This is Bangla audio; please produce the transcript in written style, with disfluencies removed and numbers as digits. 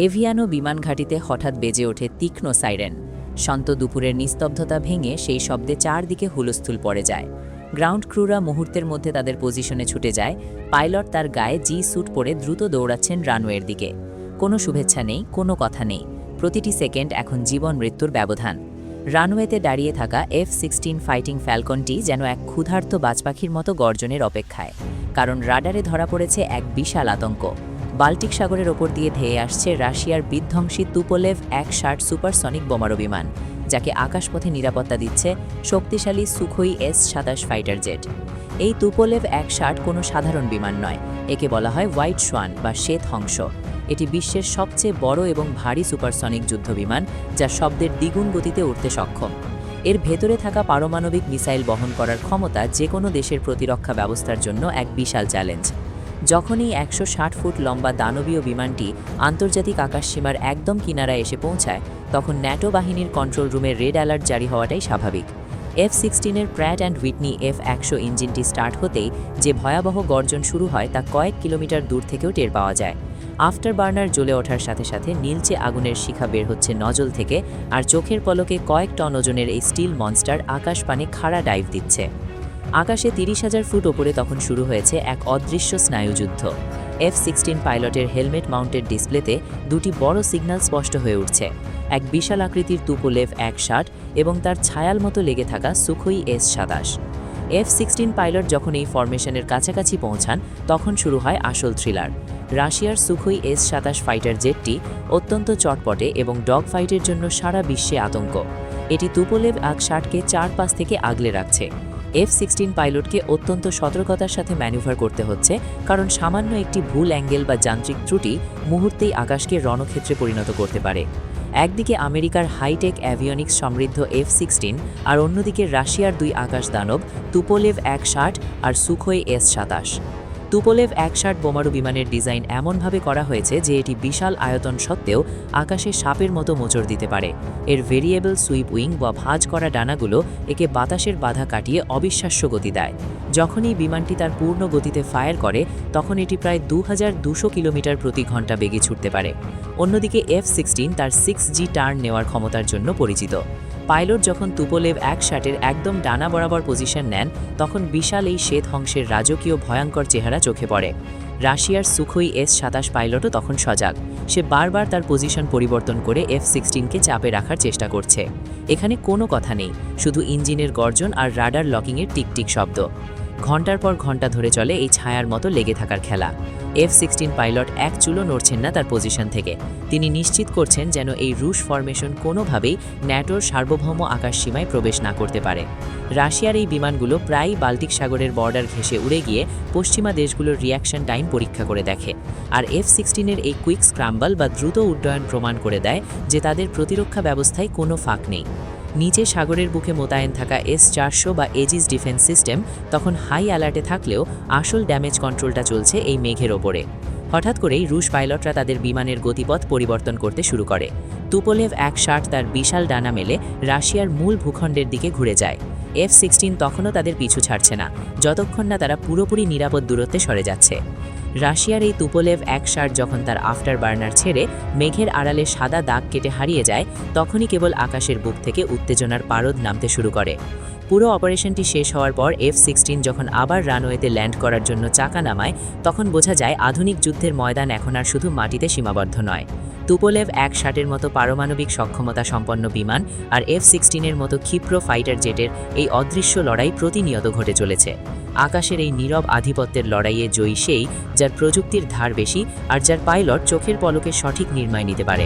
এভিয়ানো বিমান ঘাঁটিতে হঠাৎ বেজে ওঠে তীক্ষ্ণ সাইরেন। শান্ত দুপুরের নিস্তব্ধতা ভেঙে সেই শব্দে চারদিকে হুলস্থুল পড়ে যায়। গ্রাউন্ড ক্রুরা মুহূর্তের মধ্যে তাদের পজিশনে ছুটে যায়। পাইলট তার গায়ে জি স্যুট পরে দ্রুত দৌড়াচ্ছেন রানওয়ের দিকে। কোনো শুভেচ্ছা নেই, কোনো কথা নেই। প্রতিটি সেকেন্ড এখন জীবন মৃত্যুর ব্যবধান। রানওয়েতে দাঁড়িয়ে থাকা F-16 ফাইটিং ফ্যালকনটি যেন এক ক্ষুধার্ত বাজপাখির মতো গর্জনের অপেক্ষায়, কারণ রাডারে ধরা পড়েছে এক বিশাল আতঙ্ক। বাল্টিক সাগরের ওপর দিয়ে ধেয়ে আসছে রাশিয়ার বিধ্বংসী তুপোলেভ এক-60 সুপারসনিক বোমারু বিমান, যাকে আকাশপথে নিরাপত্তা দিচ্ছে শক্তিশালী সুখোই S-27 ফাইটার জেট। এই তুপোলেভ এক-60 কোনো সাধারণ বিমান নয়, একে বলা হয় হোয়াইট সোয়ান বা শ্বেত হংস। এটি বিশ্বের সবচেয়ে বড় এবং ভারী সুপারসনিক যুদ্ধবিমান, যা শব্দের দ্বিগুণ গতিতে উঠতে সক্ষম। এর ভেতরে থাকা পারমাণবিক মিসাইল বহন করার ক্ষমতা যে কোনো দেশের প্রতিরক্ষা ব্যবস্থার জন্য এক বিশাল চ্যালেঞ্জ। যখনই 160 ফুট লম্বা দানবীয় বিমানটি আন্তর্জাতিক আকাশসীমার একদম কিনারায় এসে পৌঁছায়, তখন ন্যাটো বাহিনীর কন্ট্রোল রুমে রেড অ্যালার্ট জারি হওয়াটাই স্বাভাবিক। F-16-এর প্র্যাট অ্যান্ড হুইটনি F-100 ইঞ্জিনটি স্টার্ট হতেই যে ভয়াবহ গর্জন শুরু হয় তা কয়েক কিলোমিটার দূর থেকেও টের পাওয়া যায়। আফটার বার্নার জ্বলে ওঠার সাথে সাথে নীলচে আগুনের শিখা বের হচ্ছে নজল থেকে, আর চোখের পলকে কয়েক টন ওজনের এই স্টিল মনস্টার আকাশপানে খাড়া ডাইভ দিচ্ছে। আকাশে 30,000 ফুট ওপরে তখন শুরু হয়েছে এক অদৃশ্য স্নায়ুযুদ্ধ। F-16 পাইলটের হেলমেট মাউন্টেড ডিসপ্লেতে দুটি বড় সিগন্যাল স্পষ্ট হয়ে উঠছে, এক বিশাল আকৃতির তুপোলেভ এক-60 এবং তার ছায়াল মতো লেগে থাকা সুখোই S-27। F-16 পাইলট যখন এই ফরমেশনের কাছাকাছি পৌঁছান, তখন শুরু হয় আসল থ্রিলার। রাশিয়ার সুখোই S-27 ফাইটার জেটটি অত্যন্ত চটপটে এবং ডগ ফাইটের জন্য সারা বিশ্বে আতঙ্ক। এটি তুপোলেভ এক-60কে চারপাশ থেকে আগলে রাখছে। F-16 পাইলটকে অত্যন্ত সতর্কতার সাথে ম্যানুভার করতে হচ্ছে, কারণ সামান্য একটি ভুল অ্যাঙ্গেল বা যান্ত্রিক ত্রুটি মুহূর্তেই আকাশকে রণক্ষেত্রে পরিণত করতে পারে। একদিকে আমেরিকার হাইটেক অ্যাভিয়নিক্স সমৃদ্ধ F-16, আর অন্যদিকে রাশিয়ার দুই আকাশ দানব তুপোলেভ এক-60 আর সুখোই S-27। তুপোলেভ এক-60 বোমারু বিমানের ডিজাইন এমনভাবে করা হয়েছে যে এটি বিশাল আয়তন সত্ত্বেও আকাশে সাপের মতো মোচড় দিতে পারে। এর ভেরিয়েবল সুইপ উইং বা ভাঁজ করা ডানাগুলো একে বাতাসের বাধা কাটিয়ে অবিশ্বাস্য গতি দেয়। যখনই বিমানটি তার পূর্ণ গতিতে ফায়ার করে, তখন এটি প্রায় 2200 কিলোমিটার প্রতি ঘন্টা বেগে ছুটতে পারে। অন্যদিকে F-16 তার 6G টার্ন নেওয়ার ক্ষমতার জন্য পরিচিত। পাইলট যখন তুপোলেভ এক-60-এর একদম ডানা বরাবর পজিশন নেন, তখন বিশাল এই শ্বেত হংসের রাজকীয় ভয়ঙ্কর চেহারা চোখে পড়ে। রাশিয়ার সুখোই S-27 পাইলটও তখন সজাগ। সে বারবার তার পজিশন পরিবর্তন করে F-16কে চাপে রাখার চেষ্টা করছে। এখানে কোনো কথা নেই, শুধু ইঞ্জিনের গর্জন আর রাডার লকিংয়ের টিকটিক শব্দ। ঘন্টার পর ঘন্টা ধরে চলে এই ছায়ার মতো লেগে থাকার খেলা। F-16 পাইলট এক চুলো নড়ছেন না তার পজিশন থেকে। তিনি নিশ্চিত করছেন যেন এই রুশ ফরমেশন কোনোভাবেই ন্যাটোর সার্বভৌম আকাশসীমায় প্রবেশ না করতে পারে। রাশিয়ার এই বিমানগুলো প্রায়ই বাল্টিক সাগরের বর্ডার ঘেঁষে উড়ে গিয়ে পশ্চিমা দেশগুলোর রিয়াকশন টাইম পরীক্ষা করে দেখে, আর F-16-এর এই কুইক স্ক্রাম্বল বা দ্রুত উড্ডয়ন প্রমাণ করে দেয় যে তাদের প্রতিরক্ষা ব্যবস্থায় কোনো ফাঁক নেই। নিচে সাগরের বুকে মোতায়েন থাকা S-400 বা এজিস ডিফেন্স সিস্টেম তখন হাই অ্যালার্টে থাকলেও আসল ড্যামেজ কন্ট্রোলটা চলছে এই মেঘের ওপরে। হঠাৎ করেই রুশ পাইলটরা তাদের বিমানের গতিপথ পরিবর্তন করতে শুরু করে। তুপোলেভ এক-60 তার বিশাল ডানা মেলে রাশিয়ার মূল ভূখণ্ডের দিকে ঘুরে যায়। F-16 তখনও তাদের পিছু ছাড়ছে না, যতক্ষণ না তারা পুরোপুরি নিরাপদ দূরত্বে সরে যাচ্ছে। রাশিয়ার এই তুপোলেভ এক-60 যখন তার আফটার বার্নার ছেড়ে মেঘের আড়ালে সাদা দাগ কেটে হারিয়ে যায়, তখনই কেবল আকাশের বুক থেকে উত্তেজনার পারদ নামতে শুরু করে। পুরো অপারেশনটি শেষ হওয়ার পর F-16 যখন আবার রানওয়েতে ল্যান্ড করার জন্য চাকা নামায়, তখন বোঝা যায় আধুনিক যুদ্ধের ময়দান এখন আর শুধু মাটিতে সীমাবদ্ধ নয়। তুপোলেভ এক-60-এর মতো পারমাণবিক সক্ষমতা সম্পন্ন বিমান আর F-16-এর মতো ক্ষিপ্র ফাইটার জেটের এই অদৃশ্য লড়াই প্রতিনিয়ত ঘটে চলেছে। আকাশের এই নীরব আধিপত্যের লড়াইয়ে জয়ী সেই, যার প্রযুক্তির ধার বেশি আর যার পাইলট চোখের পলকে সঠিক নির্ণয় নিতে পারে।